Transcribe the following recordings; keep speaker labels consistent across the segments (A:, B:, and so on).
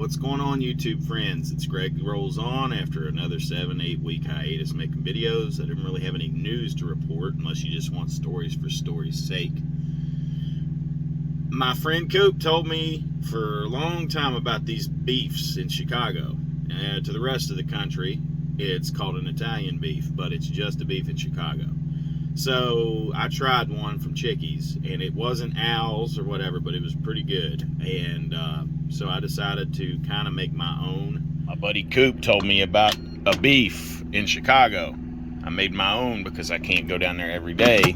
A: What's going on, YouTube friends? It's Greg Rolls On after another 7-8 week hiatus making videos. I didn't really have any news to report unless you just want stories for story's sake. My friend Coop told me for a long time about these beefs in Chicago. To the rest of the country, it's called an Italian beef, but it's just a beef in Chicago. So I tried one from Chickies, and it wasn't Al's or whatever, but it was pretty good. And so I decided to kind of make my own. My buddy Coop told me about a beef in Chicago. I made my own because I can't go down there every day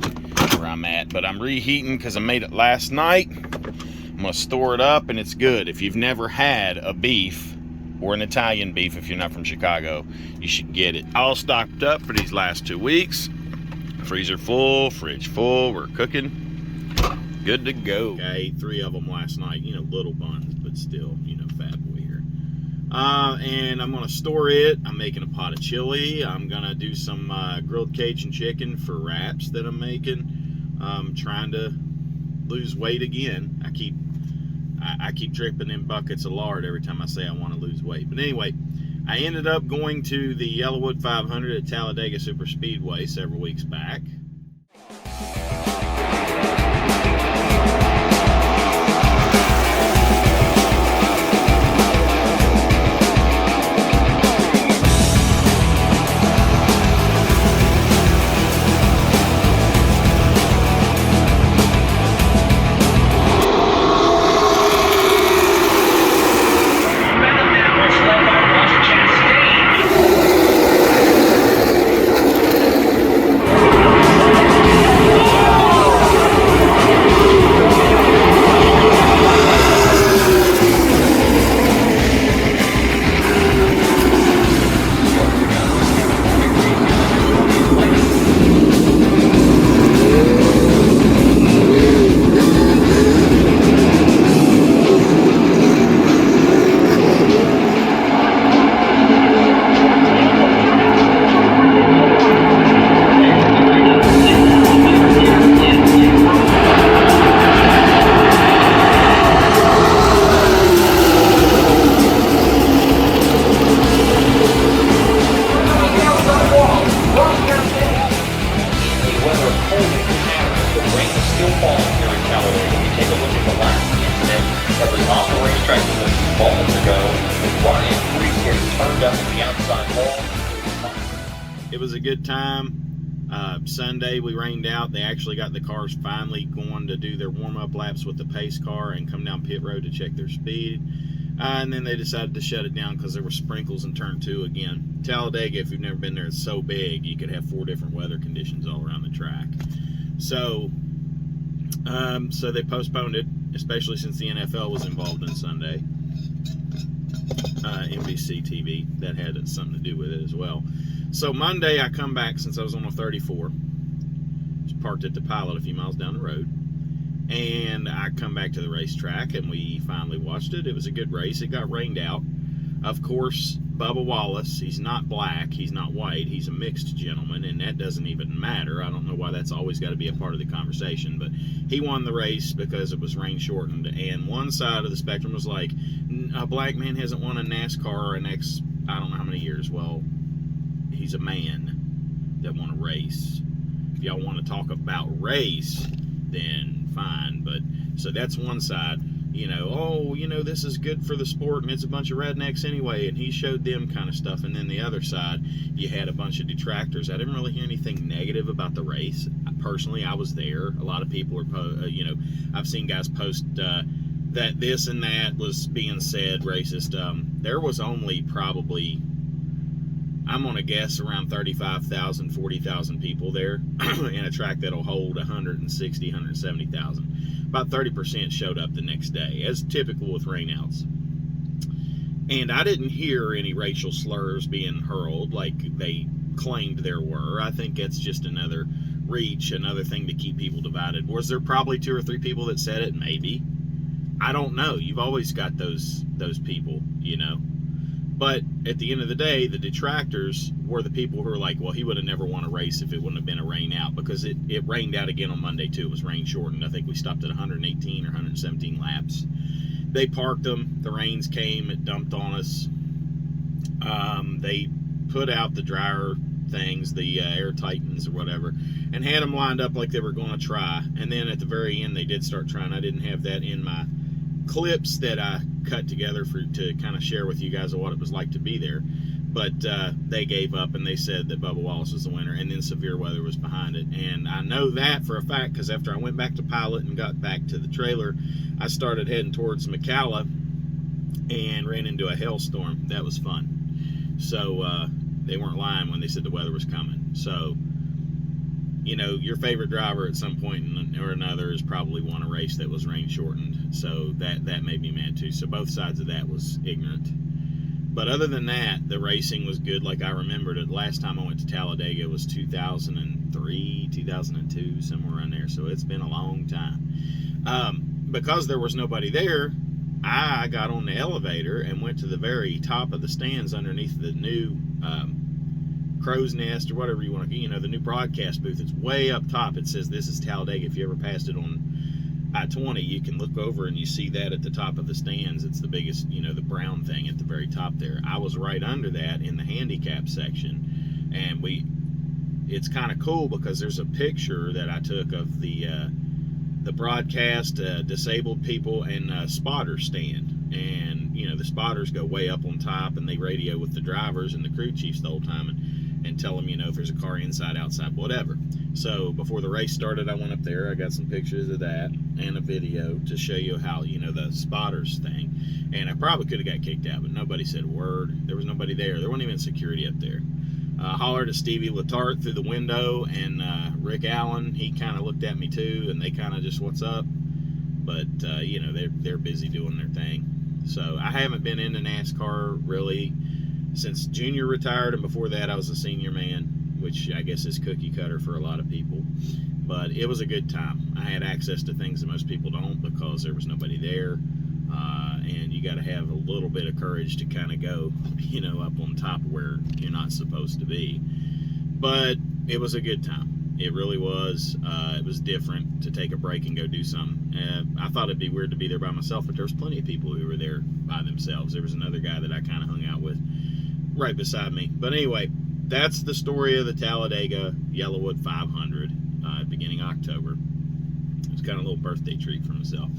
A: where I'm at, but I'm reheating because I made it last night. I'm gonna store it up, and it's good. If you've never had a beef or an Italian beef, if you're not from Chicago, you should get it. All stocked up for these last 2 weeks. Freezer full, fridge full, we're cooking. Good to go. I ate 3 of them last night, little buns, but still, fat boy here. And I'm gonna store it. I'm making a pot of chili. I'm gonna do some grilled Cajun chicken for wraps that I'm making. I'm trying to lose weight again. I keep dripping in buckets of lard every time I say I want to lose weight. But anyway, I ended up going to the Yellowwood 500 at Talladega Super Speedway several weeks back. It was a good time. Sunday we rained out. They actually got the cars finally going to do their warm-up laps with the pace car and come down pit road to check their speed. And then they decided to shut it down because there were sprinkles in turn 2 again. Talladega, if you've never been there, it's so big you could have 4 different weather conditions all around the track. So they postponed it, especially since the NFL was involved in Sunday. NBC TV, that had something to do with it as well. So Monday I come back, since I was on a 34, just parked at the Pilot a few miles down the road, and I come back to the racetrack and we finally watched it. It was a good race. It got rained out. Of course, Bubba Wallace, he's not black, he's not white, he's a mixed gentleman, and that doesn't even matter. I don't know why that's always got to be a part of the conversation, but he won the race because it was rain shortened, and one side of the spectrum was like, a black man hasn't won a NASCAR in X, I don't know how many years. Well, he's a man that won a race. If y'all want to talk about race, then fine. But so that's one side. This is good for the sport and it's a bunch of rednecks anyway, and he showed them kind of stuff. And then the other side, you had a bunch of detractors. I didn't really hear anything negative about the race. Personally, I was there. A lot of people are, I've seen guys post that this and that was being said racist. There was only probably, I'm going to guess, around 35,000, 40,000 people there in a track that'll hold 160, 170,000. About 30% showed up the next day, as typical with rainouts. And I didn't hear any racial slurs being hurled like they claimed there were. I think that's just another reach, another thing to keep people divided. Was there probably 2 or 3 people that said it? Maybe. I don't know. You've always got those people, But at the end of the day, the detractors were the people who were like, well, he would have never won a race if it wouldn't have been a rain out, because it rained out again on Monday too. It was rain shortened. I think we stopped at 118 or 117 laps. They parked them. The rains came. It dumped on us. They put out the dryer things, the air Titans or whatever, and had them lined up like they were going to try. And then at the very end, they did start trying. I didn't have that in my clips that I cut together to kind of share with you guys of what it was like to be there. But they gave up, and they said that Bubba Wallace was the winner, and then severe weather was behind it. And I know that for a fact because after I went back to Pilot and got back to the trailer, I started heading towards McCalla and ran into a hailstorm. That was fun. So they weren't lying when they said the weather was coming. So, you know, your favorite driver at some point or another has probably won a race that was rain shortened. So that made me mad too. So both sides of that was ignorant. But other than that, the racing was good like I remembered it. Last time I went to Talladega was 2003, 2002, somewhere around there. So it's been a long time. Because there was nobody there, I got on the elevator and went to the very top of the stands underneath the new crow's nest or whatever you want to, you know, the new broadcast booth. It's way up top. It says this is Talladega. If you ever passed it on I-20, you can look over and you see that at the top of the stands. It's the biggest, you know, the brown thing at the very top there. I was right under that in the handicap section, and it's kind of cool because there's a picture that I took of the broadcast, disabled people, and spotter stand. And, you know, the spotters go way up on top, and they radio with the drivers and the crew chiefs the whole time and tell them, you know, if there's a car inside, outside, whatever. So before the race started, I went up there. I got some pictures of that and a video to show you how, you know, the spotters thing. And I probably could have got kicked out, but nobody said a word. There was nobody there. There wasn't even security up there. Hollered at Stevie Letarte through the window, and Rick Allen, he kind of looked at me too, and they kind of just, what's up? But, you know, they're busy doing their thing. So I haven't been into NASCAR really since Junior retired, and before that I was a senior man, which I guess is cookie cutter for a lot of people. But it was a good time. I had access to things that most people don't because there was nobody there. And you got to have a little bit of courage to kind of go, you know, up on top where you're not supposed to be. But it was a good time. It really was. It was different to take a break and go do something. I thought it'd be weird to be there by myself, but there was plenty of people who were there by themselves. There was another guy that I kind of hung out with right beside me. But anyway, that's the story of the Talladega Yellowwood 500 beginning October. It's kind of a little birthday treat for myself.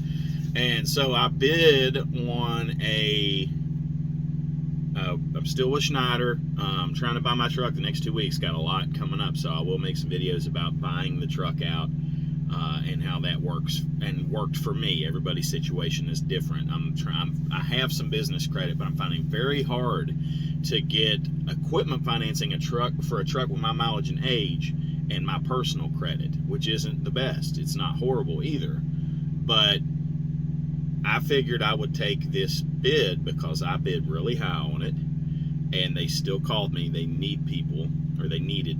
A: And so I bid on I'm still with Schneider. I'm trying to buy my truck the next 2 weeks. Got a lot coming up, so I will make some videos about buying the truck out and how that works and worked for me. Everybody's situation is different. I have some business credit, but I'm finding it very hard to get equipment financing for a truck with my mileage and age and my personal credit, which isn't the best. It's not horrible either, but I figured I would take this bid because I bid really high on it, and they still called me. They needed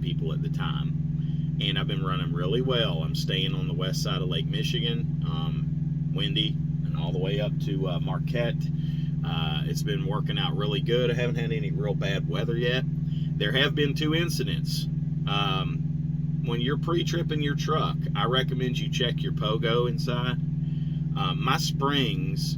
A: people at the time, and I've been running really well. I'm staying on the west side of Lake Michigan, windy, and all the way up to Marquette. It's been working out really good. I haven't had any real bad weather yet. There have been 2 incidents. When you're pre-tripping your truck, I recommend you check your pogo inside. My springs,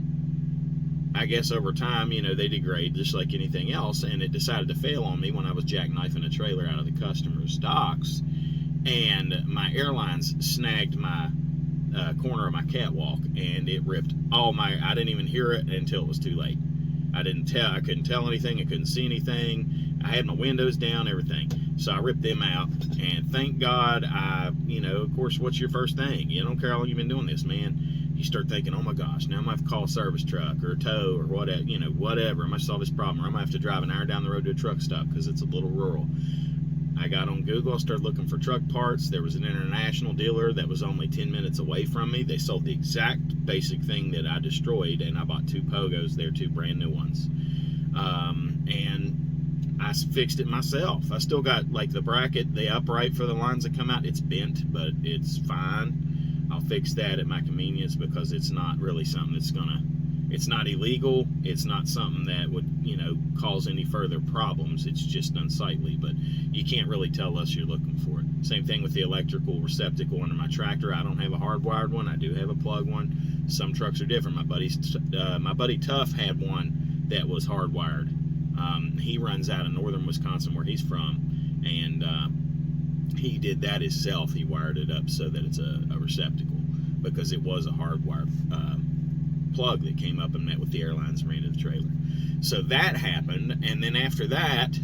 A: I guess over time, you know, they degrade just like anything else, and it decided to fail on me when I was jackknifing a trailer out of the customer's docks, and my airlines snagged my corner of my catwalk, and it ripped I didn't even hear it until it was too late. I couldn't tell anything, I couldn't see anything, I had my windows down, everything. So I ripped them out, and thank God you know, of course, what's your first thing? You don't care how long you've been doing this, man. You start thinking, oh my gosh, now I'm going to have to call a service truck or a tow or whatever, you know, whatever. I'm going to solve this problem, or I'm going to have to drive an hour down the road to a truck stop because it's a little rural. I got on Google, started looking for truck parts. There was an international dealer that was only 10 minutes away from me. They sold the exact basic thing that I destroyed, and I bought 2 pogos there, 2 brand new ones. And I fixed it myself. I still got like the bracket, the upright for the lines that come out. It's bent, but it's fine. I'll fix that at my convenience because it's not really something that's It's not illegal. It's not something that would, you know, cause any further problems. It's just unsightly, but you can't really tell unless you're looking for it. Same thing with the electrical receptacle under my tractor. I don't have a hardwired one. I do have a plug one. Some trucks are different. My buddy Tuff had one that was hardwired. He runs out of northern Wisconsin, where he's from, and he did that himself. He wired it up so that it's a receptacle, because it was a hardwired plug that came up and met with the airlines and ran to the trailer. So that happened, and then after that,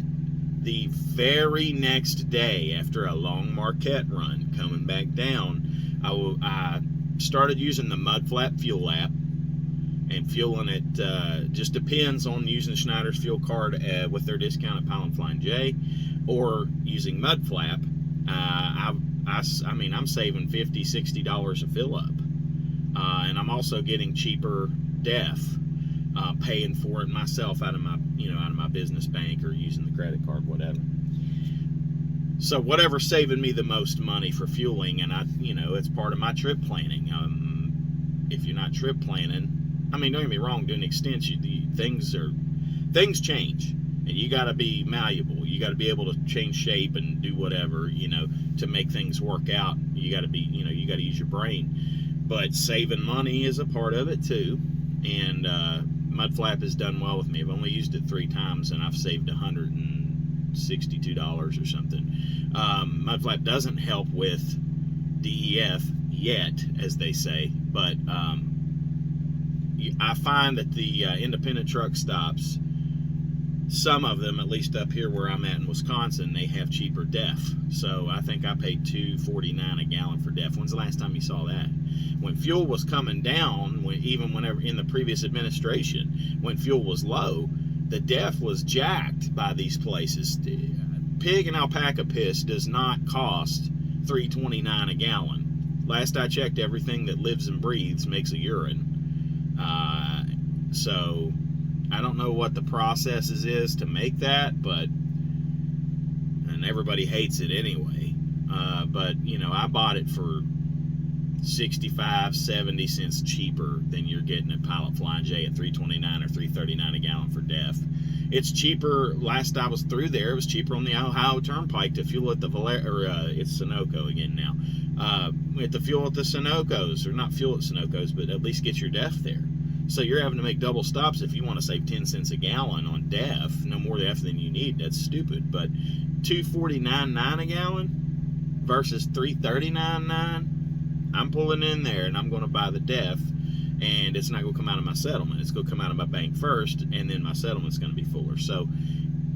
A: the very next day, after a long Marquette run coming back down, I started using the mud flap fuel app, and fueling it just depends on using Schneider's fuel card with their discount at Pilot Flying J, or using mud flap. I mean, I'm saving $50-$60 a fill up. And I'm also getting cheaper DEF, paying for it myself out of my business bank, or using the credit card, whatever. So whatever's saving me the most money for fueling, and it's part of my trip planning. If you're not trip planning, I mean, don't get me wrong, doing extension, things change, and you got to be malleable. You got to be able to change shape and do whatever, to make things work out. You got to be, you got to use your brain. But saving money is a part of it too, and Mudflap has done well with me. I've only used it 3 times, and I've saved $162 or something. Mudflap doesn't help with DEF yet, as they say, but I find that the independent truck stops, some of them, at least up here where I'm at in Wisconsin, they have cheaper DEF. So I think I paid $2.49 a gallon for DEF. When's the last time you saw that? When fuel was coming down, whenever in the previous administration, when fuel was low, the DEF was jacked by these places. Pig and alpaca piss does not cost $3.29 a gallon. Last I checked, everything that lives and breathes makes a urine. So I don't know what the process is to make that, and everybody hates it anyway. But I bought it for 65-70 cents cheaper than you're getting at Pilot Flying J at $3.29 or $3.39 a gallon for DEF. It's cheaper. Last I was through there, it was cheaper on the Ohio Turnpike to fuel at the it's Sunoco again now. At the fuel at the Sunocos, or not fuel at Sunocos, but at least get your DEF there. So you're having to make double stops if you want to save 10 cents a gallon on DEF. No more DEF than you need. That's stupid. But $2.49.9 a gallon versus $3.39.9, I'm pulling in there and I'm going to buy the DEF, and it's not going to come out of my settlement. It's going to come out of my bank first, and then my settlement's going to be fuller. So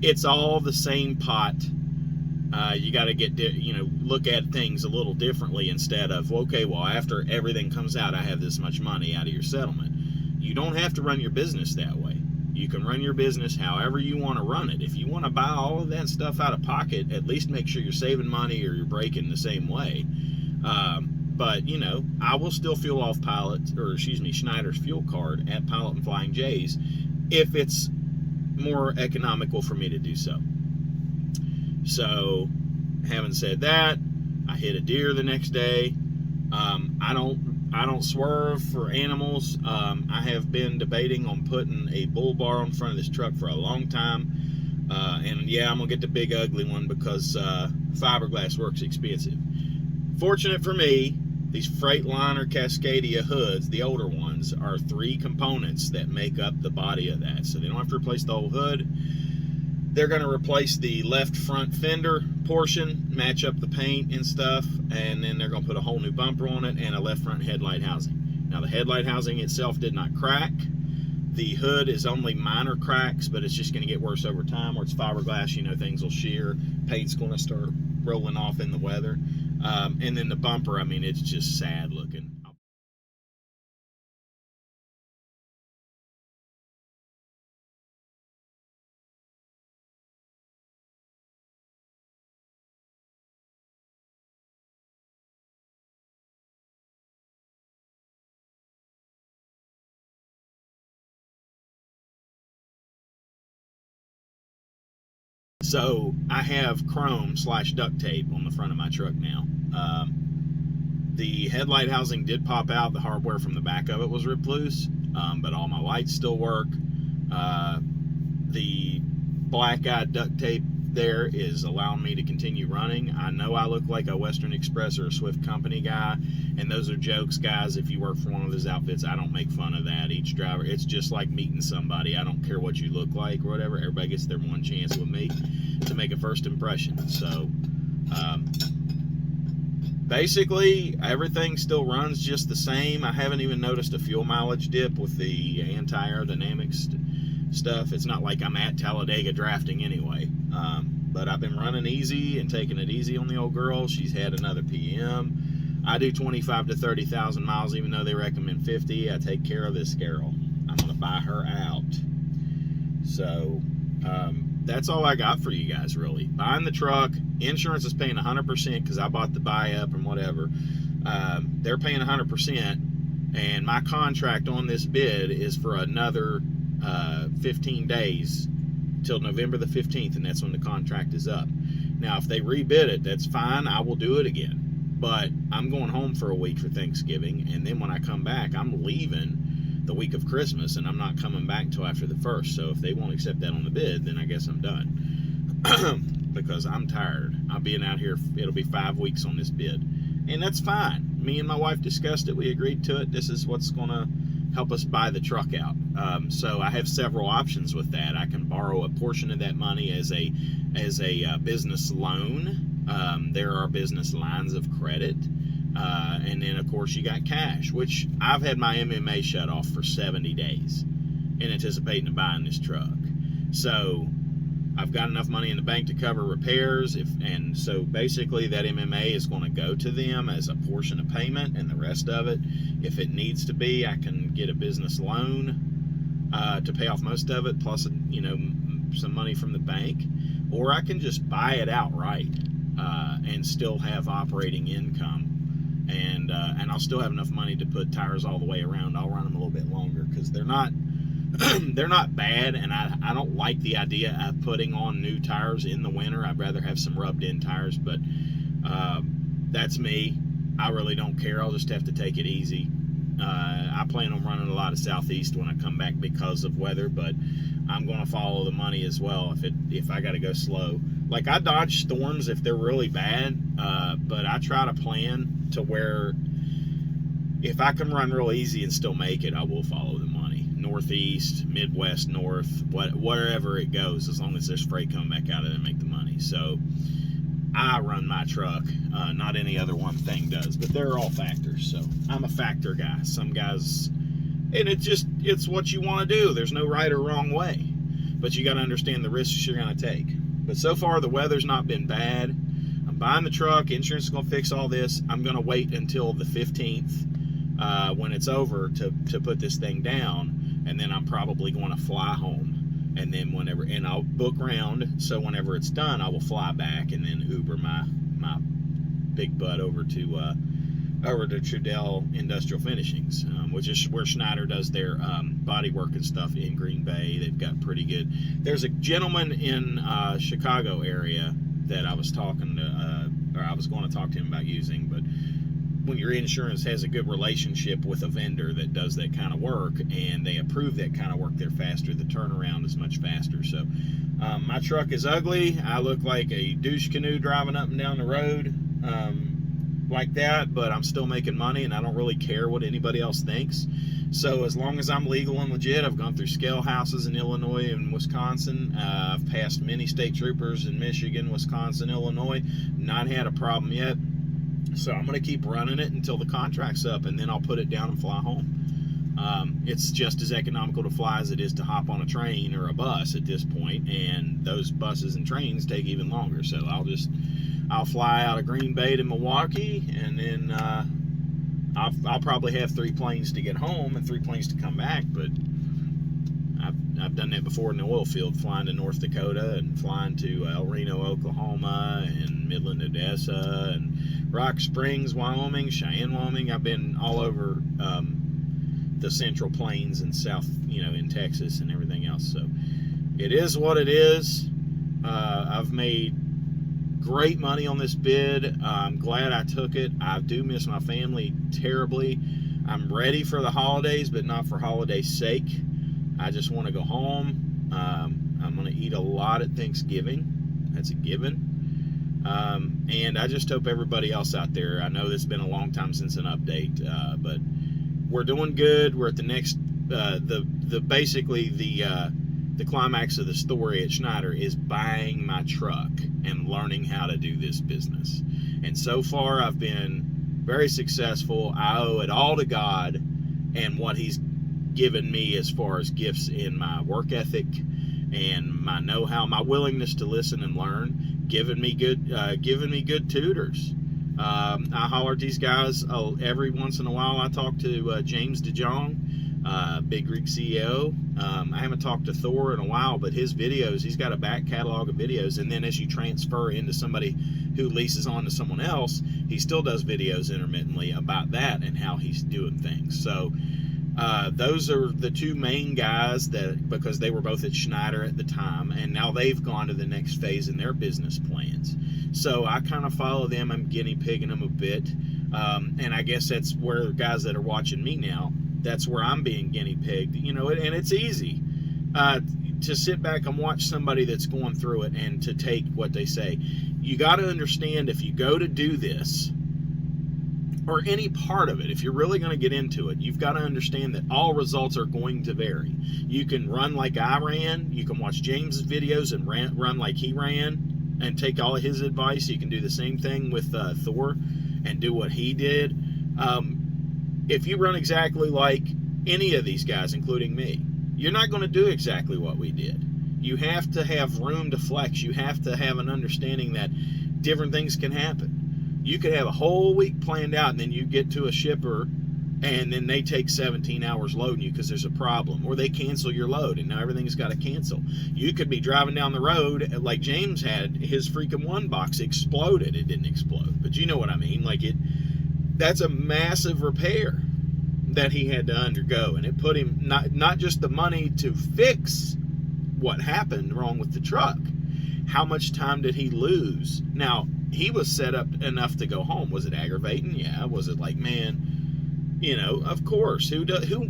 A: it's all the same pot. You got to get, look at things a little differently, instead of, okay, well, after everything comes out, I have this much money out of your settlement. You don't have to run your business that way. You can run your business however you want to run it. If you want to buy all of that stuff out of pocket, at least make sure you're saving money or you're breaking the same way. But, I will still fuel off Schneider's fuel card at Pilot and Flying J's if it's more economical for me to do so. So, having said that, I hit a deer the next day. I don't swerve for animals. I have been debating on putting a bull bar on front of this truck for a long time. And yeah, I'm going to get the big ugly one because fiberglass work's expensive. Fortunate for me, these Freightliner Cascadia hoods, the older ones, are 3 components that make up the body of that. So they don't have to replace the whole hood. They're going to replace the left front fender portion, match up the paint and stuff, and then they're going to put a whole new bumper on it and a left front headlight housing. Now, the headlight housing itself did not crack. The hood is only minor cracks, but it's just going to get worse over time. Where it's fiberglass, things will shear. Paint's going to start rolling off in the weather. And then the bumper, it's just sad looking. So I have chrome / duct tape on the front of my truck now. The headlight housing did pop out. The hardware from the back of it was ripped loose. but all my lights still work. The black-eyed duct tape there is allowing me to continue running. I know I look like a Western Express or a Swift Company guy, and those are jokes, guys. If you work for one of those outfits, I don't make fun of that. Each driver, it's just like meeting somebody. I don't care what you look like or whatever. Everybody gets their one chance with me to make a first impression. So basically everything still runs just the same. I haven't even noticed a fuel mileage dip with the anti-aerodynamics stuff. It's not like I'm at Talladega drafting anyway. But I've been running easy and taking it easy on the old girl. She's had another PM. I do 25 to 30,000 miles, even though they recommend 50. I take care of this girl. I'm going to buy her out. So that's all I got for you guys, really. Buying the truck. Insurance is paying 100% because I bought the buy-up and whatever. They're paying 100%, and my contract on this bid is for another 15 days till November the 15th, and that's when the contract is up. Now, if they rebid it, that's fine. I will do it again. But I'm going home for a week for Thanksgiving, and then when I come back, I'm leaving the week of Christmas, and I'm not coming back till after the 1st. So if they won't accept that on the bid, then I guess I'm done. Because I'm tired. I'll be out here, it'll be 5 weeks on this bid. And that's fine. Me and my wife discussed it. We agreed to it. This is what's going to help us buy the truck out. So I have several options with that. I can borrow a portion of that money as a business loan. There are business lines of credit. And then, of course, you got cash, which I've had my MMA shut off for 70 days in anticipating of buying this truck. So I've got enough money in the bank to cover repairs, and so basically that MMA is going to go to them as a portion of payment, and the rest of it, if it needs to be, I can get a business loan to pay off most of it, plus some money from the bank, or I can just buy it outright and still have operating income, and I'll still have enough money to put tires all the way around. I'll run them a little bit longer because they're not they're not bad, and I don't like the idea of putting on new tires in the winter. I'd rather have some rubbed in tires, but that's me. I really don't care. I'll just have to take it easy. I plan on running a lot of Southeast when I come back because of weather, but I'm going to follow the money as well if I got to go slow. Like, I dodge storms if they're really bad, but I try to plan to where if I can run real easy and still make it, I will follow the money. Northeast, Midwest, North, wherever it goes, as long as there's freight coming back out of it and make the money. So I run my truck, not any other one thing does, but they're all factors. So I'm a factor guy. Some guys, and it's what you want to do. There's no right or wrong way, but you got to understand the risks you're going to take. But so far the weather's not been bad. I'm buying the truck. Insurance is going to fix all this. I'm going to wait until the 15th when it's over to put this thing down. And then I'm probably going to fly home, and then and I'll book round, so whenever it's done, I will fly back and then Uber my big butt over to Trudell Industrial Finishings, which is where Schneider does their body work and stuff in Green Bay. They've got pretty good. There's a gentleman in Chicago area that I was talking to, or I was going to talk to him about using, but when your insurance has a good relationship with a vendor that does that kind of work and they approve that kind of work, they're faster. The turnaround is much faster. So my truck is ugly. I look like a douche canoe driving up and down the road like that, but I'm still making money, and I don't really care what anybody else thinks. So as long as I'm legal and legit, I've gone through scale houses in Illinois and Wisconsin. I've passed many state troopers in Michigan, Wisconsin, Illinois. Not had a problem yet. So I'm going to keep running it until the contract's up, and then I'll put it down and fly home. It's just as economical to fly as it is to hop on a train or a bus at this point, and those buses and trains take even longer. So I'll fly out of Green Bay to Milwaukee, and then I'll probably have 3 planes to get home and 3 planes to come back, but I've done that before in the oil field, flying to North Dakota and flying to El Reno, Oklahoma, and Midland, Odessa, and Rock Springs, Wyoming, Cheyenne, Wyoming. I've been all over the Central Plains and South, in Texas and everything else. So it is what it is. I've made great money on this bid. I'm glad I took it. I do miss my family terribly. I'm ready for the holidays, but not for holidays' sake. I just want to go home. I'm going to eat a lot at Thanksgiving. That's a given. And I just hope everybody else out there, I know it's been a long time since an update, but we're doing good. We're at the next, basically the climax of the story at Schneider is buying my truck and learning how to do this business. And so far I've been very successful. I owe it all to God and what He's given me as far as gifts in my work ethic and my know-how, my willingness to listen and learn, giving me good tutors. I holler at these guys every once in a while. I talk to James DeJong, Big Rig CEO. I haven't talked to Thor in a while, but his videos, he's got a back catalog of videos, and then as you transfer into somebody who leases on to someone else, he still does videos intermittently about that and how he's doing things. So those are the two main guys, that because they were both at Schneider at the time, and now they've gone to the next phase in their business plans. So I kind of follow them. I'm guinea pigging them a bit, and I guess that's where guys that are watching me now, that's where I'm being guinea pigged, you know. And it's easy to sit back and watch somebody that's going through it and to take what they say. You got to understand, if you go to do this, or any part of it, if you're really going to get into it, you've got to understand that all results are going to vary. You can run like I ran. You can watch James' videos and run like he ran and take all of his advice. You can do the same thing with Thor and do what he did. If you run exactly like any of these guys, including me, you're not going to do exactly what we did. You have to have room to flex. You have to have an understanding that different things can happen. You could have a whole week planned out, and then you get to a shipper, and then they take 17 hours loading you because there's a problem, or they cancel your load, and now everything's got to cancel. You could be driving down the road like James had. His freaking one box exploded. It didn't explode, but you know what I mean. Like that's a massive repair that he had to undergo, and it put him not just the money to fix what happened wrong with the truck. How much time did he lose? Now, he was set up enough to go home. Was it aggravating? Yeah. Was it like, man, you know, of course, who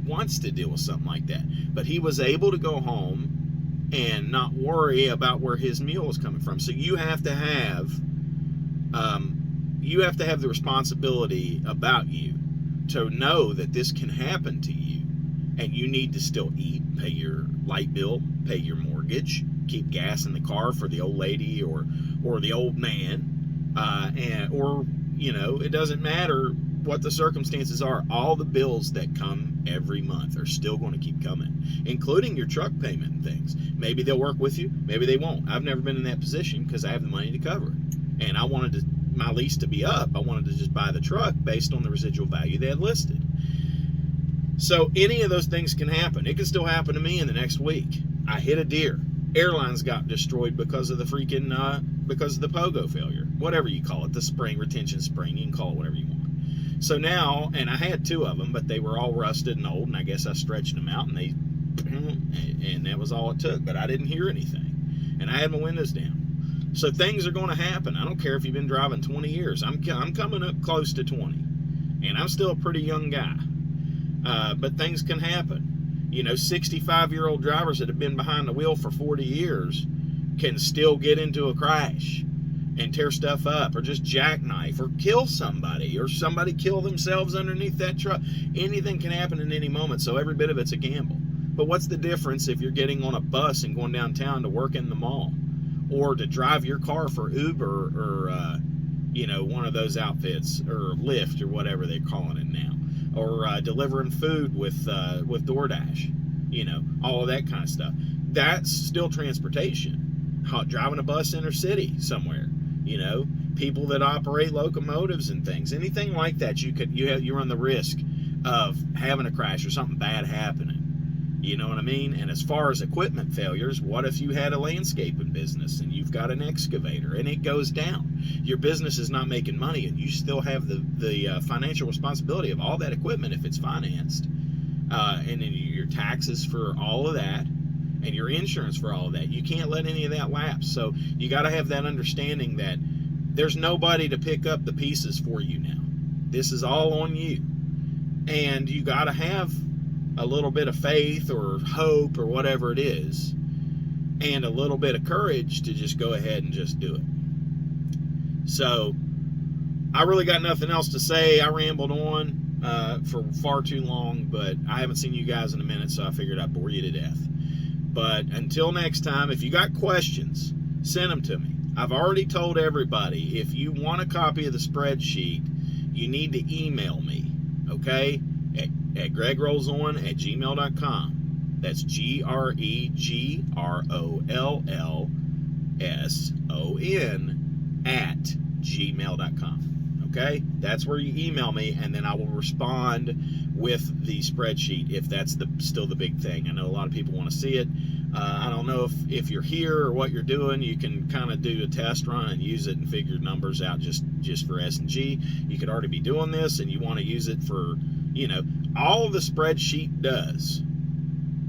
A: wants to deal with something like that? But he was able to go home and not worry about where his meal was coming from. So you have to have the responsibility about you to know that this can happen to you, and you need to still eat, pay your light bill, pay your mortgage, keep gas in the car for the old lady or the old man, or you know, it doesn't matter what the circumstances are. All the bills that come every month are still going to keep coming, including your truck payment and things. Maybe they'll work with you, maybe they won't. I've never been in that position because I have the money to cover it, and I wanted my lease to be up. I wanted to just buy the truck based on the residual value they had listed. So any of those things can happen. It can still happen to me in the next week. I hit a deer. Airlines got destroyed because of the freaking because of the pogo failure, whatever you call it, the spring, retention spring. You can call it whatever you want. So now, and I had two of them, but they were all rusted and old, and I guess I stretched them out, and and that was all it took. But I didn't hear anything, and I had my windows down. So things are going to happen. I don't care if you've been driving 20 years. I'm coming up close to 20, and I'm still a pretty young guy. But things can happen. You know, 65-year-old drivers that have been behind the wheel for 40 years can still get into a crash and tear stuff up, or just jackknife, or kill somebody, or somebody kill themselves underneath that truck. Anything can happen in any moment, so every bit of it's a gamble. But what's the difference if you're getting on a bus and going downtown to work in the mall, or to drive your car for Uber, or you know, one of those outfits, or Lyft, or whatever they're calling it now, or delivering food with DoorDash, you know, all of that kind of stuff. That's still transportation. Driving a bus inner city somewhere, you know, people that operate locomotives and things, anything like that, you run the risk of having a crash or something bad happening. You know what I mean? And as far as equipment failures, what if you had a landscaping business and you've got an excavator and it goes down? Your business is not making money, and you still have the financial responsibility of all that equipment if it's financed, and then your taxes for all of that, and your insurance for all of that. You can't let any of that lapse. So you got to have that understanding that there's nobody to pick up the pieces for you now. This is all on you. And you got to have a little bit of faith or hope or whatever it is, and a little bit of courage to just go ahead and just do it. So I really got nothing else to say. I rambled on for far too long, but I haven't seen you guys in a minute, so I figured I'd bore you to death. But until next time, if you got questions, send them to me. I've already told everybody, if you want a copy of the spreadsheet, you need to email me, okay, at gregrollson@gmail.com. That's GREGROLLSON@gmail.com. Okay, that's where you email me, and then I will respond with the spreadsheet if that's still the big thing. I know a lot of people want to see it. I don't know if you're here or what you're doing. You can kind of do a test run and use it and figure numbers out just for S&G. You could already be doing this, and you want to use it for, all the spreadsheet does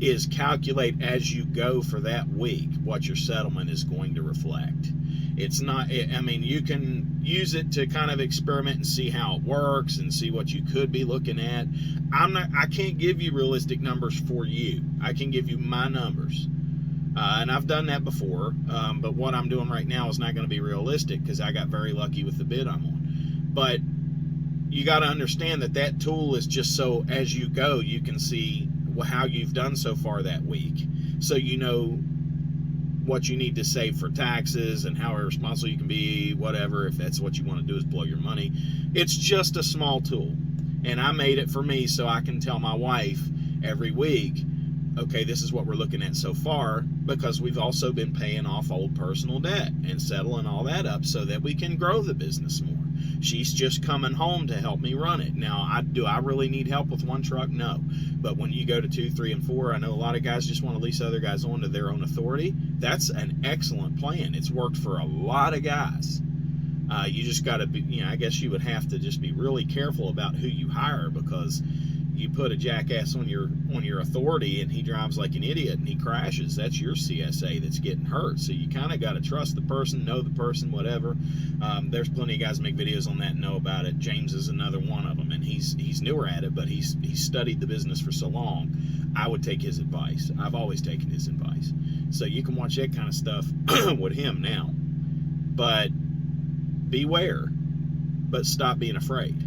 A: is calculate as you go for that week what your settlement is going to reflect. It's not, you can use it to kind of experiment and see how it works and see what you could be looking at. I can't give you realistic numbers for you. I can give you my numbers. And I've done that before, but what I'm doing right now is not going to be realistic because I got very lucky with the bid I'm on. But you got to understand that tool is just so as you go, you can see how you've done so far that week. So you know what you need to save for taxes and how irresponsible you can be, whatever, if that's what you want to do is blow your money. It's just a small tool. And I made it for me so I can tell my wife every week, okay, this is what we're looking at so far, because we've also been paying off old personal debt and settling all that up so that we can grow the business more. She's just coming home to help me run it. Now, do I really need help with one truck? No. But when you go to 2, 3, and 4, I know a lot of guys just want to lease other guys on to their own authority. That's an excellent plan. It's worked for a lot of guys. You just got to be, I guess you would have to just be really careful about who you hire, because you put a jackass on your authority and he drives like an idiot and he crashes. That's your CSA that's getting hurt. So you kind of got to trust the person, know the person, whatever. There's plenty of guys make videos on that and know about it. James is another one of them, and he's newer at it, but he's studied the business for so long. I would take his advice. I've always taken his advice. So you can watch that kind of stuff with him now. But beware, but stop being afraid.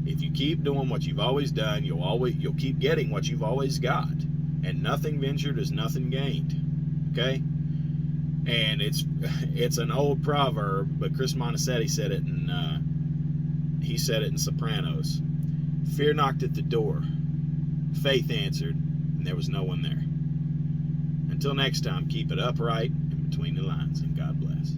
A: If you keep doing what you've always done, you'll keep getting what you've always got. And nothing ventured is nothing gained. Okay? And it's an old proverb, but Chris Monacetti said it he said it in Sopranos. Fear knocked at the door. Faith answered, and there was no one there. Until next time, keep it upright and between the lines, and God bless.